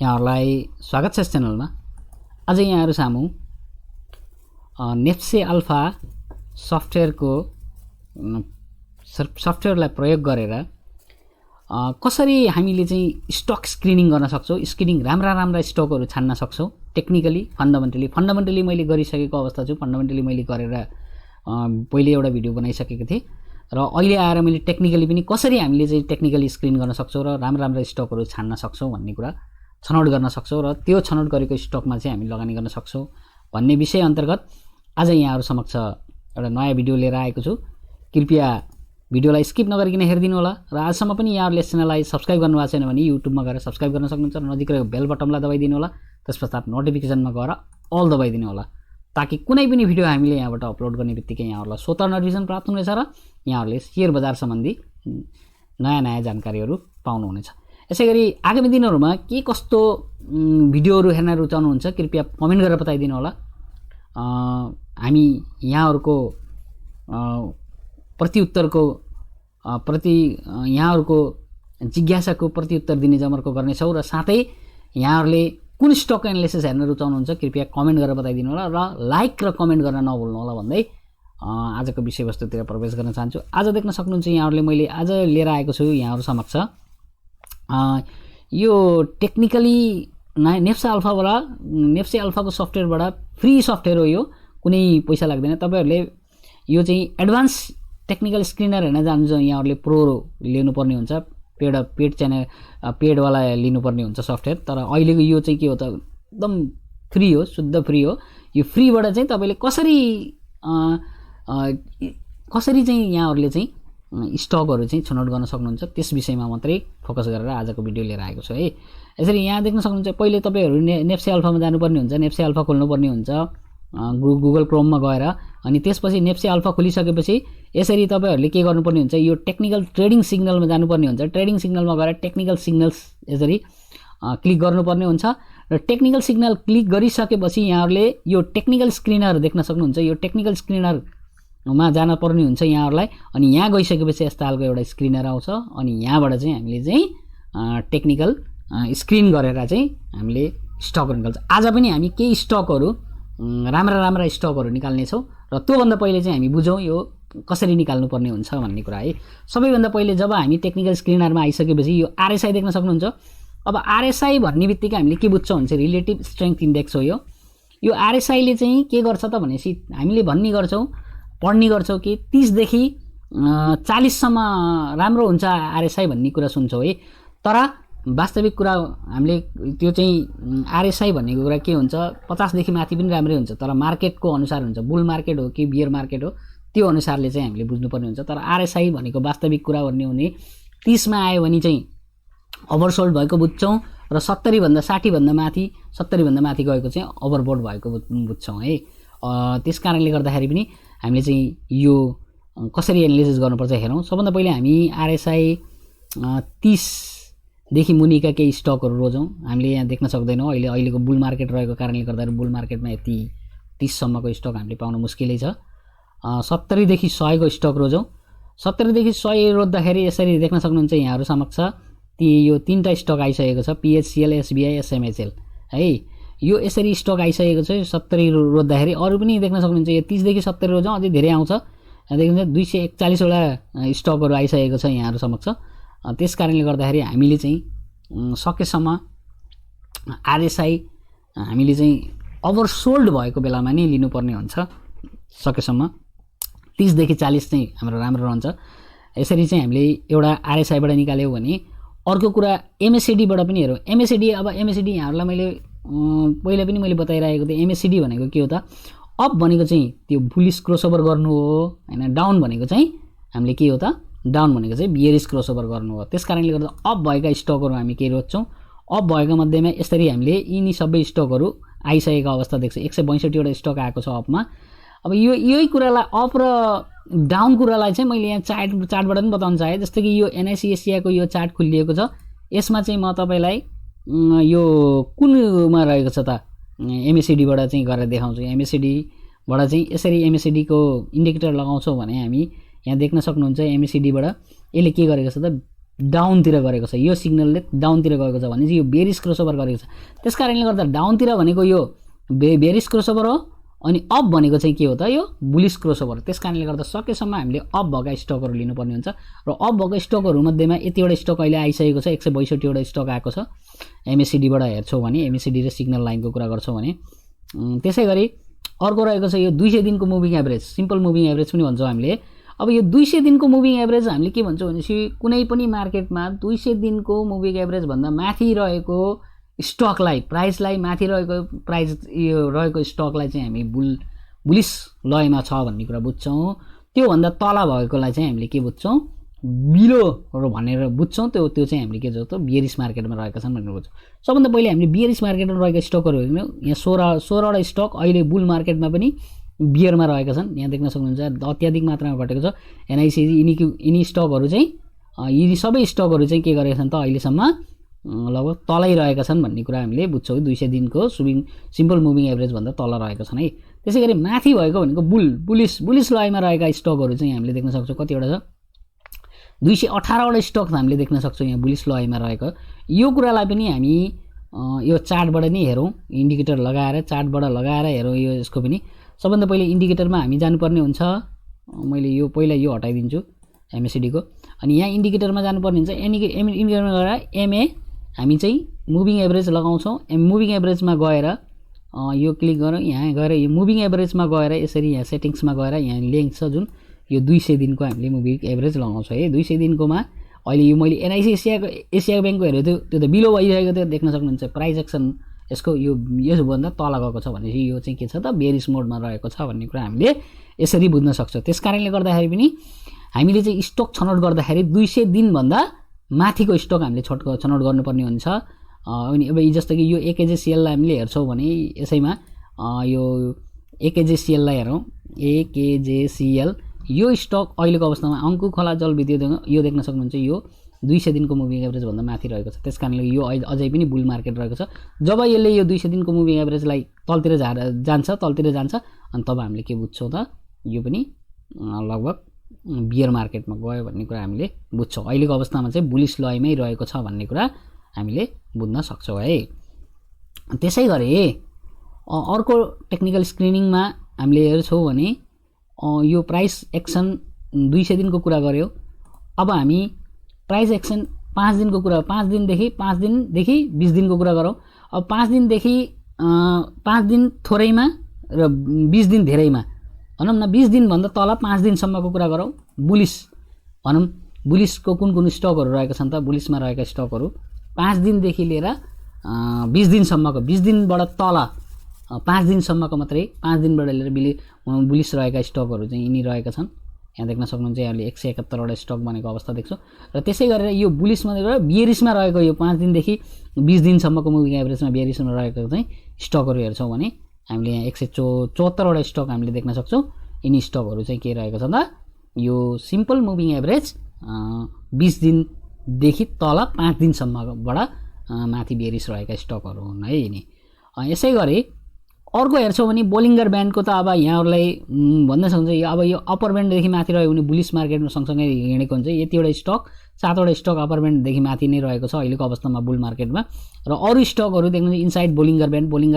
यहाँहरुलाई स्वागत छ यस च्यानलमा। आज यहाँहरु सामु नेप्से अल्फा सफ्टवेयरलाई प्रयोग गरेर कसरी हामीले चाहिँ स्टक स्क्रिनिङ गर्न सक्छौं, स्क्रिनिङ राम्रा स्टकहरु छान्न सक्छौं। टेक्निकली फन्डामेन्टली मैले गरिसकेको अवस्था छु। फन्डामेन्टली मैले गरेर पहिले एउटा भिडियो बनाइसकेको थिएँ र अहिले आएर मैले टेक्निकली पनि कसरी हामीले चाहिँ टेक्निकली स्क्रिन गर्न सक्छौं र राम्रा स्टकहरु छान्न सक्छौं भन्ने कुरा, छनौट गर्न सक्छौं र त्यो छनौट गरेको स्टकमा चाहिँ हामी लगानी गर्न सक्छौं भन्ने विषय अन्तर्गत आज यहाँहरु समक्ष एउटा नयाँ भिडियो लिएर आएको छु। कृपया भिडियोलाई स्किप नगरिकन हेरिदिनु होला र आजसम्म पनि यहाँहरुले च्यानललाई सब्स्क्राइब गर्नुभएको छैन भने युट्युबमा गएर सब्स्क्राइब गर्न सक्नुहुन्छ र नजिकै रहेको बेल बटनलाई दबाइदिनु होला। त्यसपश्चात नोटिफिकेसनमा गएर अल दबाइदिनु होला ताकि कुनै पनि भिडियो हामीले यहाँबाट अपलोड गर्ने बित्तिकै यहाँहरुलाई स्वतः नोटिफिकेसन प्राप्त हुनेछ र यहाँहरुले शेयर बजार सम्बन्धी नयाँ जानकारीहरु पाउनुहुनेछ। यसैगरी आगामी दिनहरुमा के कस्तो भिडियोहरु हेर्न रुचाउनुहुन्छ कृपया कमेन्ट गरेर बताइदिनु होला। हामी यहाँहरुको यहाँहरुको जिज्ञासाको प्रतिउत्तर दिने जमर्को गर्नेछौं र साथै यहाँहरुले कुन स्टक एनालिसिस हेर्न रुचाउनुहुन्छ कृपया कमेन्ट गरेर बताइदिनु होला र लाइक र कमेन्ट गर्न नभुल्नु होला भन्दै आजको विषयवस्तुतिर प्रवेश गर्न चाहन्छु। आज देख्न सक्नुहुन्छ यहाँहरुले मैले आज लिएर आएको छु यहाँहरु समक्ष यो टेक्निकली नेप्से अल्फाको सफ्टवेयरबाट फ्री सफ्टवेयर हो। यो कुनै पैसा लाग्दैन। तपाईहरुले यो चाहिँ एडभान्स टेक्निकल स्क्रिनर हेर्न जानुहुन्छ यहाँहरुले प्रो लिनुपर्ने हुन्छ, पेड वाला लिनुपर्ने हुन्छ सफ्टवेयर। तर अहिलेको यो चाहिँ के हो त एकदम फ्री हो, शुद्ध फ्री हो। यो फ्रीबाट चाहिँ तपाईले कसरी चाहिँ यहाँहरुले चाहिँ स्टकहरु चाहिँ छनौट गर्न सक्नुहुन्छ त्यस विषयमा मात्रै फोकस गरेर आजको भिडियो लिएर आएको छु है। यसरी यहाँ देख्न सक्नुहुन्छ पहिले तपाईहरु नेप्से अल्फामा जानुपर्ने हुन्छ, नेप्से अल्फा खोल्नुपर्ने हुन्छ गुगल क्रोममा गएर, अनि त्यसपछि नेप्से अल्फा खोलिसकेपछि यसरी तपाईहरुले के गर्नुपर्ने हुन्छ, यो टेक्निकल ट्रेडिङ सिग्नलमा जानुपर्ने हुन्छ। ट्रेडिङ सिग्नलमा गएर टेक्निकल सिग्नल्स यसरी क्लिक गर्नुपर्ने हुन्छ र टेक्निकल सिग्नल क्लिक गरिसकेपछि यहाँहरुले यो टेक्निकल स्क्रिनर देख्न सक्नुहुन्छ। यो टेक्निकल स्क्रिनर मा जान पर्ने हुन्छ यहाँहरुलाई। अनि यहाँ गइसकेपछि यस्तो खालको एउटा स्क्रिनर आउँछ अनि यहाँबाट चाहिँ हामीले चाहिँ टेक्निकल स्क्रिन गरेर चाहिँ हामीले स्टकहरु निकाल्छ। आज पनि हामी केही स्टकहरु राम्रा स्टकहरु निकाल्ने छौं र त्यो भन्दा पहिले चाहिँ हामी बुझौं यो कसरी निकाल्नु पर्ने हुन्छ भन्ने कुरा है। सबैभन्दा पहिले जब हामी टेक्निकल स्क्रिनरमा आइसकेपछि यो आरएसआई देख्न सक्नुहुन्छ। अब आरएसआई भन्ने बित्तिकै हामीले के बुझ्छौं भने रिलेटिभ स्ट्रेंथ इन्डेक्स हो। यो आरएसआई ले चाहिँ के गर्छ त भनेपछि हामीले पढ्ने गर्छौं कि 30 देखि 40 सम्म राम्रो हुन्छ आरएसआई भन्ने कुरा सुन्छौं है। तर वास्तविक कुरा हामीले त्यो चाहिँ आरएसआई भन्नेको कुरा के हुन्छ 50 देखि माथि पनि राम्रै हुन्छ, तर मार्केटको अनुसार हुन्छ। बुल मार्केट हो कि बियर मार्केट हो त्यो अनुसारले चाहिँ हामीले बुझ्नुपर्ने हुन्छ। तर आरएसआई भनेको वास्तविक कुरा गर्ने हुने 30 मा आयो भने चाहिँ ओभरसोल्ड भएको बुझ्छौं र 70 भन्दा 60 भन्दा माथि 70 भन्दा माथि गएको चाहिँ ओभरबोट भएको बुझ्छौं है। त्यसकारणले गर्दाखेरि पनि हामीले चाहिँ यो कसरी एनालिसिस गर्नुपर्छ हेरौं। सबभन्दा पहिले हामी आरएसआई 30 देखि मुनिका केही स्टकहरु रोजौं। हामीले यहाँ देख्न सक्दैनौं अहिलेको बुल मार्केट रहेको कारणले गर्दा बुल मार्केटमा यति 30 सम्मको स्टक हामीले पाउन मुस्किलै छ। 70 देखि 100 को स्टक रोजौं। 70 देखि 100 रोज्दाखेरि यसरी देख्न सक्नुहुन्छ यहाँहरु समक्ष यो तीनटा स्टक आइसकेको छ, पीएचसीएल, एसबीआई, एसएमएचएल है। यो यसरी स्टक आइसकेको छ 70 रोज्दाखेरि। अरु पनि देख्न सक्नुहुन्छ यो 30 देखि 70 रोजौं अझै धेरै आउँछ। यहाँ देख्नुहुन्छ 241 वटा स्टकहरु आइसकेको छ यहाँहरु समक्ष। त्यसकारणले गर्दाखेरि हामीले चाहिँ सकेसम्म आरएसआई हामीले चाहिँ ओभरसोल्ड भएको बेलामा नै लिनुपर्ने हुन्छ। सकेसम्म 30 देखि 40 चाहिँ हाम्रो राम्रो रहन्छ। यसरी चाहिँ हामीले एउटा आरएसआई बाट निकाल्यौ भने अर्को कुरा एमएससीडी बाट पनि हेरौं। एमएससीडी यहाँहरुलाई मैले पहिले पनि मैले बताइरहेको थिएँ। एमएससीडी भनेको के हो त, अप भनेको चाहिँ त्यो बुलिश क्रसओभर गर्नु हो हैन, डाउन भनेको चाहिँ हामीले के हो त, डाउन भनेको चाहिँ बियरिश क्रसओभर गर्नु हो। त्यसकारणले गर्दा अप भएका स्टकहरु हामी के रोज्छौं, अप भएको मध्येमा यसरी हामीले यिनी सबै स्टकहरु आइसकेको अवस्था देख्छ। 162 वटा स्टक आएको छ अपमा। अब यही कुरालाई अप र डाउन कुरालाई चाहिँ मैले यहाँ चार्टबाट पनि बताउन चाहे। जस्तो कि यो एनआईसी एसियाको यो चार्ट खुलिएको छ, यसमा चाहिँ म तपाईलाई यो कुनमा रहेको छ त एमएससीडी बाट चाहिँ गरेर देखाउँछु। एमएससीडी बाट चाहिँ यसरी एमएससीडी को इन्डिकेटर लगाउँछौं भने हामी यहाँ देख्न सक्नुहुन्छ एमएससीडी बाट यसले के गरेको छ त डाउनतिर गरेको छ, यो सिग्नलले डाउनतिर गएको छ भने चाहिँ यो बेरिस क्रसओभर गरेको छ। त्यसकारणले गर्दा डाउनतिर भनेको यो बेरिस क्रसओभर हो, अनि अप भनेको चाहिँ के हो त, यो बुलिस क्रसओभर। त्यसकारणले गर्दा सकेसम्म हामीले अप भएका स्टकहरू लिनुपर्ने हुन्छ र अप भएका स्टकहरू मध्येमा यतिवटा स्टक अहिले आइसकेको छ, 162 वटा स्टक आएको छ। एमएससीडीबाट हेर्छौँ भने, एमएससीडी र सिग्नल लाइनको कुरा गर्छौँ भने, त्यसै गरी अर्को रहेको छ यो 200 दिनको moving average, simple moving average पनि भन्छौँ हामीले। अब यो 200 दिनको मुभिङ एभरेज हामीले के भन्छौँ भनेपछि कुनै पनि मार्केटमा 200 दिनको मुभिङ एभरेज भन्दा माथि रहेको स्टकलाई, प्राइसलाई, माथि रहेको प्राइस यो रहेको स्टकलाई चाहिँ हामी बुलिस लयमा छ भन्ने कुरा बुझ्छौँ। त्योभन्दा तल भएकोलाई चाहिँ हामीले के बुझ्छौँ, बिलो भनेर बुझ्छौँ। त्यो चाहिँ हामीले के छ त बियरिस मार्केटमा रहेका छन् भनेर बुझ्छौँ। सबभन्दा पहिले हामीले बियरिस मार्केटमा रहेका स्टकहरू हेर्यौँ। यहाँ 16वटा स्टक अहिले बुल मार्केटमा पनि बियरमा रहेका छन्। यहाँ देख्न सक्नुहुन्छ अत्याधिक मात्रामा घटेको छ। एनआइसिजी यिनी स्टकहरू चाहिँ, यिनी सबै स्टकहरू चाहिँ के गरेका छन् त अहिलेसम्म लगभग तलै रहेका छन् भन्ने कुरा हामीले बुझ्छौँ। 200 दिनको सिम्पल मुभिङ एभरेज भन्दा तल रहेका छन् है। त्यसै गरी माथि भएको भनेको बुलिस लयमा रहेका स्टकहरू चाहिँ हामीले देख्न सक्छौँ। कतिवटा छ, 218वटा स्टक हामीले देख्न सक्छौँ यहाँ बुलिस लयमा रहेको। यो कुरालाई पनि हामी यो चार्टबाट नै हेरौँ, इन्डिकेटर लगाएर, चार्टबाट लगाएर हेरौँ। यो यसको पनि सबभन्दा पहिले इन्डिकेटरमा हामी जानुपर्ने हुन्छ। मैले यो पहिला यो हटाइदिन्छु एमएससीडीको, अनि यहाँ इन्डिकेटरमा जानुपर्ने हुन्छ। इन्डिकेटरमा गएर एमए हामी चाहिँ मुभिङ एभरेज लगाउँछौँ। मुभिङ एभरेजमा गएर यो क्लिक गरौँ, यहाँ गएर यो मुभिङ एभरेजमा गएर यसरी यहाँ सेटिङ्समा गएर यहाँ लेन्थ छ जुन, यो 200 दिनको हामीले मुभिङ एभरेज लगाउँछौँ है। 200 दिनकोमा अहिले यो मैले एनआइसी एसिया ब्याङ्कको हेरेको थियो, त्यो त बिलो भइरहेको थियो। देख्न सक्नुहुन्छ प्राइस एक्सन यसको योभन्दा तल गएको छ भनेपछि यो चाहिँ के छ त बेरिस मोडमा रहेको छ भन्ने कुरा हामीले यसरी बुझ्न सक्छौँ। त्यसकारणले गर्दाखेरि पनि हामीले चाहिँ स्टक छनौट गर्दाखेरि 200 दिनभन्दा माथिको स्टक हामीले छनौट गर्नुपर्ने हुन्छ। अनि अब जस्तो कि यो एकेजेसिएललाई हामीले हेर्छौँ भने यसैमा यो एकेजेसिएललाई हेरौँ, एकेजेसिएल यो स्टक अहिलेको अवस्थामा अङ्कु खोला जलविद्युत यो देख्न सक्नुहुन्छ यो 200 दिनको मुभिङ एभरेज भन्दा माथि रहेको छ। त्यसकारणले यो अझै पनि बुल मार्केट रहेको छ। जब यसले यो 200 दिनको मुभिङ एभरेजलाई तलतिर जान्छ अनि तब हामीले के बुझ्छौँ त यो पनि लगभग बियर मार्केटमा गयो भन्ने कुरा हामीले बुझ्छौँ। अहिलेको अवस्थामा चाहिँ बुलिस लयमै रहेको छ भन्ने कुरा हामीले बुझ्न सक्छौँ है। त्यसै गरी अर्को टेक्निकल स्क्रिनिङमा हामीले हेर्छौँ भने यो प्राइस एक्सन 200 दिनको कुरा गऱ्यो। अब हामी प्राइस एक्सन 5 दिनको कुरा, 5 दिनदेखि 20 दिनको कुरा गरौँ। अब 5 दिनदेखि 5 दिन थोरैमा र 20 दिन धेरैमा भनौँ न, 20 दिनभन्दा तल 5 दिनसम्मको कुरा गरौँ। बुलिस भनौँ, बुलिसको कुन स्टकहरू रहेका छन् त, बुलिसमा रहेका स्टकहरू 5 दिनदेखि लिएर 20 दिनसम्मको, 20 दिनबाट तल 5 दिनसम्मको मात्रै, 5 दिनबाट लिएर बुलिस रहेका स्टकहरू चाहिँ यिनी रहेका छन्। यहाँ देख्न सक्नुहुन्छ यहाँले 171वटा स्टक बनेको अवस्था देख्छौँ। र त्यसै गरेर यो बुलिसमा गएर बियरिसमा रहेको यो 5 दिनदेखि 20 दिनसम्मको मुभिङ एभरेजमा बियरिसमा रहेको चाहिँ स्टकहरू हेर्छौँ भने हामीले यहाँ 174वटा स्टक हामीले देख्न सक्छौँ। यिनी स्टकहरू चाहिँ के रहेको छ त, यो सिम्पल मुभिङ एभरेज 20 दिनदेखि तल 5 दिनसम्मबाट माथि बियरिस रहेका स्टकहरू हुन् है यिनी। यसै गरी अर्को हेर्छौँ भने बोलिङ्गर ब्यान्डको त अब यहाँहरूलाई भन्न सक्नुहुन्छ अब यो अप्पर ब्यान्डदेखि माथि रह्यो भने बुलिस मार्केटमा सँगसँगै हिँडेको हुन्छ। यतिवटा स्टक 7वटा स्टक अप्पर ब्यान्डदेखि माथि नै रहेको छ अहिलेको अवस्थामा बुल मार्केटमा। र अरू स्टकहरू देख्नुहुन्छ इनसाइड बोलिङ्गर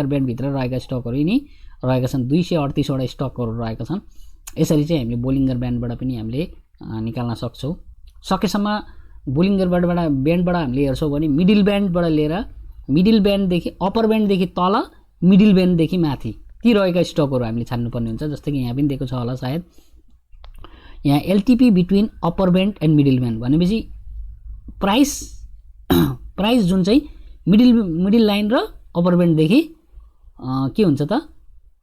ब्यान्डभित्र रहेका स्टकहरू यिनी रहेका छन्। 238वटा स्टकहरू रहेका छन्। यसरी चाहिँ हामीले बोलिङ्गर ब्यान्डबाट पनि हामीले निकाल्न सक्छौँ। सकेसम्म बोलिङ्गर ब्यान्डबाट हामीले हेर्छौँ भने मिडल ब्यान्डबाट लिएर मिडल ब्यान्डदेखि अप्पर ब्यान्डदेखि तल मिडल ब्यान्डदेखि माथि ती रहेका स्टकहरू हामीले छान्नुपर्ने हुन्छ। जस्तै कि यहाँ पनि दिएको छ होला सायद, यहाँ एलटिपी between upper band and middle band भनेपछि प्राइस जुन चाहिँ मिडल लाइन र अप्पर ब्यान्डदेखि के हुन्छ त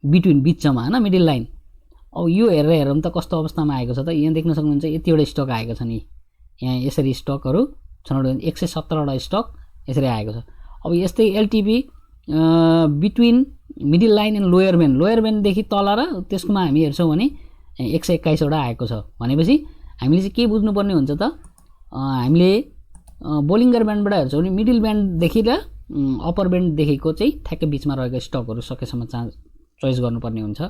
बिचमा होइन, मिडल लाइन। अब यो हेरौँ त कस्तो अवस्थामा आएको छ त। यहाँ देख्न सक्नुहुन्छ यतिवटा स्टक आएको छ नि, यहाँ यसरी स्टकहरू छनौट 117वटा स्टक यसरी आएको छ। अब यस्तै एलटिपी between middle line and lower ब्यान्डदेखि तल र त्यसकोमा हामी हेर्छौँ भने 121वटा आएको छ। भनेपछि हामीले चाहिँ के बुझ्नुपर्ने हुन्छ त, हामीले बोलिङ्गर ब्यान्डबाट हेर्छौँ भने मिडल ब्यान्डदेखि र अप्पर ब्यान्डदेखिको चाहिँ ठ्याक्कै बिचमा रहेको स्टकहरू सकेसम्म चोइस गर्नुपर्ने हुन्छ।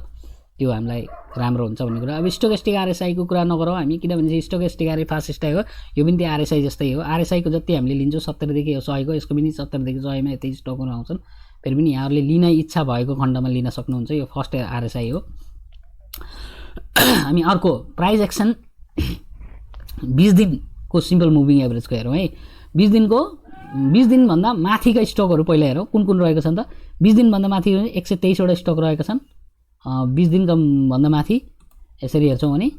त्यो हामीलाई राम्रो हुन्छ भन्ने कुरा। अब स्टोकेस्टिक आरएसआईको कुरा नगरौँ हामी, किनभने स्टोकेस्टिक आरए फास्ट स्टाइल हो, यो पनि त्यो आरएसआई जस्तै हो। आरएसआईको जति हामीले लिन्छौँ 70 देखि 100 को, यसको पनि 70 देखि 100 मा यति स्टकहरू आउँछन्। फेरि पनि यहाँहरूले लिन इच्छा भएको खण्डमा लिन सक्नुहुन्छ। यो फर्स्ट आरएसआई हो। हामी अर्को प्राइस एक्सन 20 दिनको सिम्पल मुभिङ एभरेजको हेरौँ है। 20 दिनभन्दा माथिका स्टकहरू पहिला हेरौँ कुन कुन रहेको छन् त। 20 दिनभन्दा माथि 123 वटा स्टक रहेका छन्। 20 दिनभन्दा माथि यसरी हेर्छौँ भने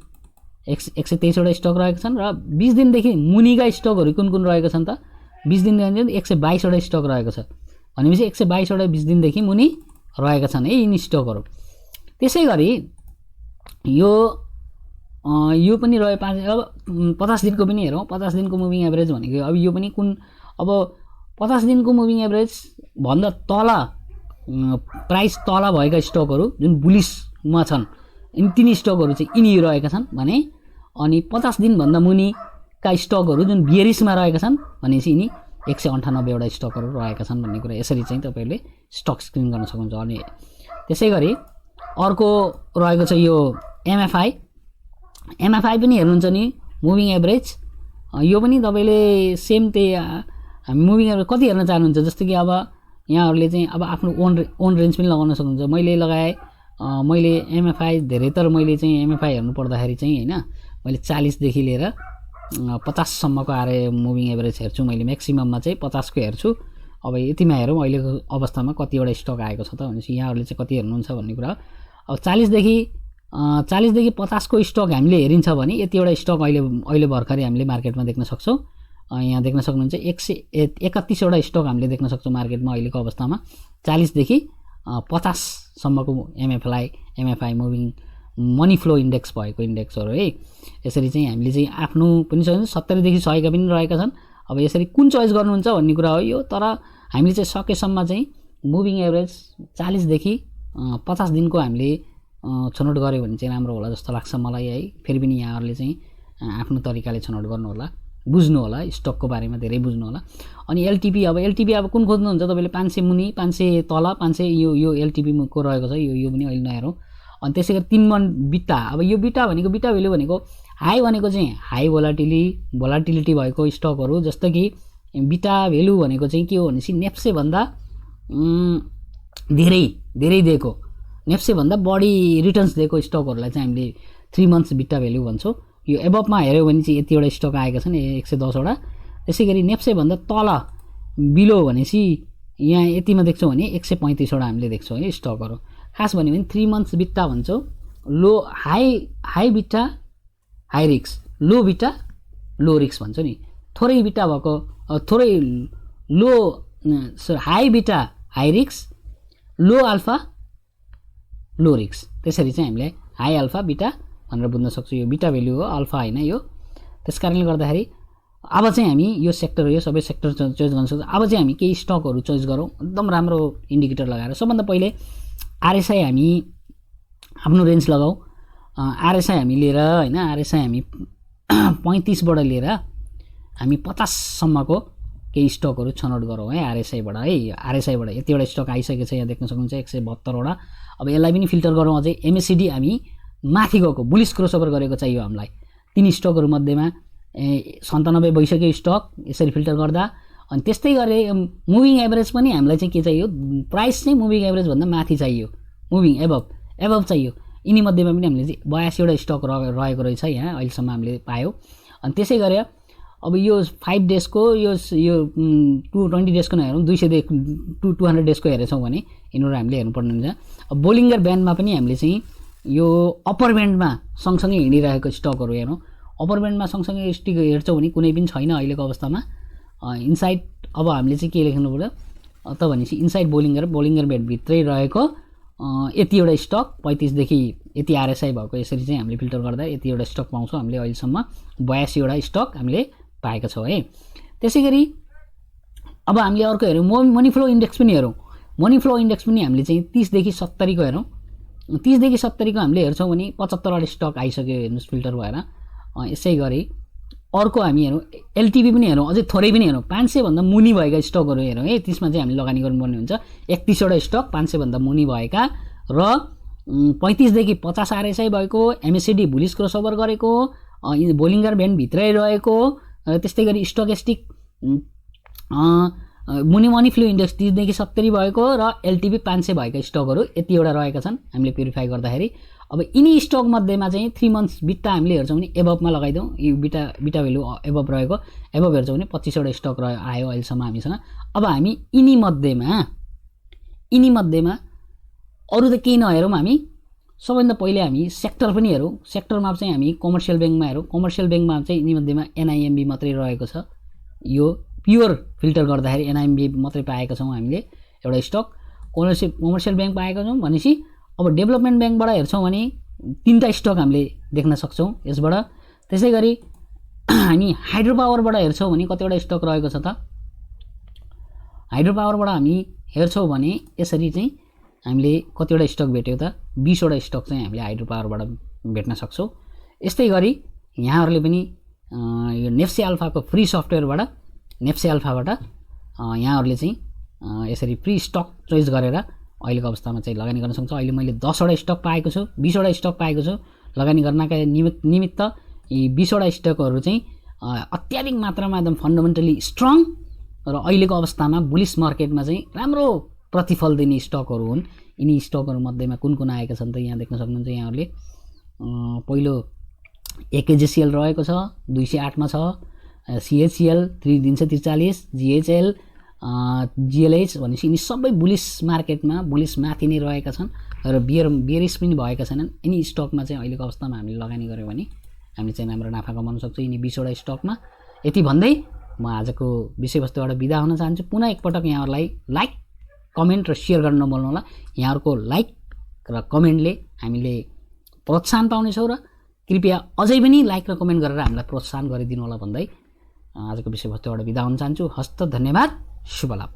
123 वटा स्टक रहेका छन्। र 20 दिनदेखि मुनिका स्टकहरू कुन कुन रहेका छन् त। 20 दिनदेखि 122 वटा स्टक रहेको छ भनेपछि 122 वटा 20 दिनदेखि मुनि रहेका छन् है यिनी स्टकहरू। त्यसै गरी यो पनि रह्यो 5। अब 50 दिनको पनि हेरौँ। 50 दिनको मुभिङ एभरेज भनेको अब यो पनि कुन, अब 50 दिनको मुभिङ एभरेज भन्दा तल प्राइस तल भएका स्टकहरू जुन बुलिसमा छन् तिनी स्टकहरू चाहिँ यिनी रहेका छन् भने, अनि 50 दिनभन्दा मुनिका स्टकहरू जुन बियरिसमा रहेका छन् भनेपछि यिनी 198 वटा स्टकहरू रहेका छन् भन्ने कुरा यसरी चाहिँ तपाईँहरूले स्टक स्क्रिन गर्न सक्नुहुन्छ। अनि त्यसै गरी अर्को रहेको छ यो एमएफआई पनि हेर्नुहुन्छ नि मुभिङ एभरेज। यो पनि तपाईँले सेम त्यही हामी मुभिङ एभरेज कति हेर्न चाहनुहुन्छ, जस्तो कि अब यहाँहरूले चाहिँ अब आफ्नो ओन रेन्ज पनि लगाउन सक्नुहुन्छ। मैले लगाएँ, मैले एमएफआई धेरैतर मैले चाहिँ एमएफआई हेर्नु पर्दाखेरि चाहिँ होइन, मैले 40 देखि लिएर 50 सम्मको आरे मुभिङ एभरेज हेर्छु। मैले म्याक्सिमममा चाहिँ 50 को हेर्छु। अब यतिमा हेरौँ अहिलेको अवस्थामा कतिवटा स्टक आएको छ त भनेपछि यहाँहरूले चाहिँ कति हेर्नुहुन्छ भन्ने कुरा। अब 40 देखि 50 को स्टक हामीले हेरिन्छ भने यतिवटा स्टक अहिले भर्खरै हामीले मार्केटमा देख्न सक्छौँ। यहाँ देख्न सक्नुहुन्छ 131 वटा स्टक हामीले देख्न सक्छौँ मार्केटमा अहिलेको अवस्थामा। 40 देखि 50 सम्मको MFI moving money flow index भएको इन्डेक्सहरू है। यसरी चाहिँ हामीले चाहिँ आफ्नो पनि छ 70 देखि 100 का पनि रहेका छन्। अब यसरी कुन चोइस गर्नुहुन्छ भन्ने कुरा हो यो। तर हामीले चाहिँ सकेसम्म चाहिँ मुभिङ एभरेज 40 देखि 50 दिनको हामीले छनौट गऱ्यो भने चाहिँ राम्रो होला जस्तो लाग्छ मलाई है। फेरि पनि यहाँहरूले चाहिँ आफ्नो तरिकाले छनौट गर्नु होला, बुझ्नु होला, स्टकको बारेमा धेरै बुझ्नु होला। अनि एलटिपी अब कुन खोज्नुहुन्छ तपाईँले, 500 मुनि 500 तल 500 यो एलटिपी को रहेको छ यो पनि अहिले नहेरौँ। अनि त्यसै गरी 3 मन बिटा। अब यो बिटा भ्यालु भनेको हाई भनेको चाहिँ हाई भोलाटिलिटी भएको स्टकहरू, जस्तो कि बिटा भ्यालु भनेको चाहिँ के हो भनेपछि नेप्से भन्दा धेरै दिएको, नेप्से भन्दा बढी रिटर्न्स दिएको स्टकहरूलाई चाहिँ हामीले 3 मन्थ्स बिटा भ्यालु भन्छौँ। यो एबभमा हेऱ्यो भने चाहिँ यतिवटा स्टक आएका छन् 110 वटा। त्यसै गरी नेप्से भन्दा तल बिलो भनेपछि यहाँ यतिमा देख्छौँ भने 135 वटा हामीले देख्छौँ है स्टकहरू। खास भन्यो भने 3 मन्थ्स बिटा भन्छौँ। लो हाई बिटा हाई रिक्स, लो बिटा लो रिक्स भन्छ नि। थोरै बिटा भएको थोरै लो हाई बिटा हाई रिक्स, लो अल्फा लो रिक्स, त्यसरी चाहिँ हामीले हाई अल्फा बिटा भनेर बुझ्न सक्छौँ। यो बिटा भ्यालु हो, अल्फा होइन यो। त्यसकारणले गर्दाखेरि अब चाहिँ हामी यो सेक्टर यो सबै सेक्टर चोइस गर्न सक्छौँ। अब चाहिँ हामी केही स्टकहरू चोइस गरौँ एकदम राम्रो इन्डिकेटर लगाएर। सबभन्दा पहिले आरएसआई हामी आफ्नो रेन्ज लगाऊ। आरएसआई हामी लिएर होइन, आरएसआई हामी 35 बाट लिएर हामी 50 सम्मको केही स्टकहरू छनौट गरौँ है आरएसआईबाट है। आरएसआईबाट यतिवटा स्टक आइसकेको छ, यहाँ देख्न सक्नुहुन्छ 172 वटा। अब यसलाई पनि फिल्टर गरौँ अझै। एमएससिडी हामी माथि गएको बुलिस क्रसओभर गरेको चाहियो हामीलाई। 3 स्टकहरू मध्येमा 97 भइसक्यो स्टक यसरी फिल्टर गर्दा। अनि त्यस्तै गरे मुभिङ एभरेज पनि हामीलाई चाहिँ के चाहियो, प्राइस चाहिँ मुभिङ एभरेज भन्दा माथि चाहियो, मुभिङ एबभ चाहियो। यिनी मध्येमा पनि हामीले चाहिँ 82 वटा स्टक रहेको रहेछ यहाँ अहिलेसम्म हामीले पायौँ। अनि त्यसै गरे अब यो 5 डेजको यो 220 डेजको नहेरौँ, 200 डेजको हेरेछौँ भने यिनीहरू हामीले हेर्नुपर्ने हुन्छ। अब बोलिङ्गर ब्यान्डमा पनि हामीले चाहिँ यो अप्पर ब्यान्डमा सँगसँगै हिँडिरहेको स्टकहरू हेरौँ। अप्पर ब्यान्डमा सँगसँगै स्टिक हेर्छौँ भने कुनै पनि छैन अहिलेको अवस्थामा। इनसाइड अब हामीले चाहिँ के लेख्नु पर्यो त भनेपछि इनसाइड बोलिङ्गर ब्यान्डभित्रै रहेको यतिवटा स्टक 35 देखि यति आरएसआई भएको यसरी चाहिँ हामीले फिल्टर गर्दा यतिवटा स्टक पाउँछौँ हामीले। अहिलेसम्म 82 वटा स्टक हामीले पाएका छौँ है। त्यसै गरी अब हामीले अर्को हेरौँ, मनी फ्लो इन्डेक्स पनि हेरौँ। मनी फ्लो इन्डेक्स पनि हामीले चाहिँ 30 देखि 70 को हेरौँ। 30 देखि 70 को हामीले हेर्छौँ भने 75 वटा स्टक आइसक्यो हेर्नुहोस् फिल्टर भएर। यसै गरी अर्को हामी हेरौँ एलटिपी पनि हेरौँ, अझै थोरै पनि हेरौँ। 500 भन्दा मुनि भएका स्टकहरू हेरौँ है, त्यसमा चाहिँ हामीले लगानी गर्नुपर्ने हुन्छ। 31 वटा स्टक 500 भन्दा मुनि भएका र 35 देखि 50 RSI भएको, MACD बुलिस क्रसओभर गरेको, बोलिङ्गर ब्यान्ड भित्रै रहेको, त्यस्तै गरी स्टोकेस्टिक मुनि मनी फ्लो इन्डेक्स 30 देखि 70 भएको र एलटिभी 500 भएका स्टकहरू यतिवटा रहेका छन् हामीले प्युरिफाई गर्दाखेरि। अब यिनी स्टक मध्येमा चाहिँ 3 मन्थ्स बिटा हामीले हेर्छौँ भने एबभमा लगाइदिउँ, यो बिटा भ्यालु एबभ रहेको, एबभ हेर्छौँ भने 25 वटा स्टक आयो अहिलेसम्म हामीसँग। अब हामी यिनी मध्येमा अरू त केही नहेरौँ, हामी सबैभन्दा पहिले हामी सेक्टर पनि हेरौँ। सेक्टरमा चाहिँ हामी कमर्सियल ब्याङ्कमा हेरौँ। कमर्सियल ब्याङ्कमा चाहिँ यिनी मध्येमा एनआइएमबी मात्रै रहेको छ, यो प्योर फिल्टर गर्दाखेरि एनआइएमबी मात्रै पाएका छौँ हामीले एउटा स्टक। कमर्सियल ब्याङ्क पाएका छौँ भनेपछि अब डेभलपमेन्ट ब्याङ्कबाट हेर्छौँ भने 3टा स्टक हामीले देख्न सक्छौँ यसबाट। त्यसै गरी हामी हाइड्रो पावरबाट हेर्छौँ भने कतिवटा स्टक रहेको छ त, हाइड्रो पावरबाट हामी हेर्छौँ भने यसरी चाहिँ हामीले कतिवटा स्टक भेट्यो त, 20 वटा स्टक चाहिँ हामीले हाइड्रो पावरबाट भेट्न सक्छौँ। यस्तै गरी यहाँहरूले पनि यो नेप्से अल्फाको फ्री सफ्टवेयरबाट नेप्से अल्फाबाट यहाँहरूले चाहिँ यसरी फ्री स्टक चोइस गरेर अहिलेको अवस्थामा चाहिँ लगानी गर्न सक्छ। अहिले मैले 10 वटा स्टक पाएको छु, 20 वटा स्टक पाएको छु लगानी गर्नका निमित्त। यी 20 वटा स्टकहरू चाहिँ अत्याधिक मात्रामा एकदम फन्डामेन्टली स्ट्रङ र अहिलेको अवस्थामा बुलिस मार्केटमा चाहिँ राम्रो प्रतिफल दिने स्टकहरू हुन्। यिनी स्टकहरू मध्येमा कुन आएका छन् त यहाँ देख्न सक्नुहुन्छ यहाँहरूले। पहिलो एकेजिसिएल रहेको छ 208 मा छ, सिएचसिएल 343, जिएचएल, जिएलएच भनेपछि यिनी सबै बुलिस मार्केटमा बुलिस माथि नै रहेका छन् र बियरिस पनि भएका छैनन्। यिनी स्टकमा चाहिँ अहिलेको अवस्थामा हामीले लगानी गऱ्यौँ भने हामीले चाहिँ राम्रो नाफा कमाउन सक्छौँ यिनी 20 वटा स्टकमा। यति भन्दै म आजको विषयवस्तुबाट बिदा हुन चाहन्छु। पुनः एकपटक यहाँहरूलाई लाइक, कमेन्ट र सेयर गर्न नभुल्नु होला। यहाँहरूको लाइक र कमेन्टले हामीले प्रोत्साहन पाउनेछौँ र कृपया अझै पनि लाइक र कमेन्ट गरेर हामीलाई प्रोत्साहन गरिदिनु होला भन्दै आजको विषयवस्तुबाट बिदा हुन चाहन्छु। हस्त धन्यवाद, शुभ लाभ।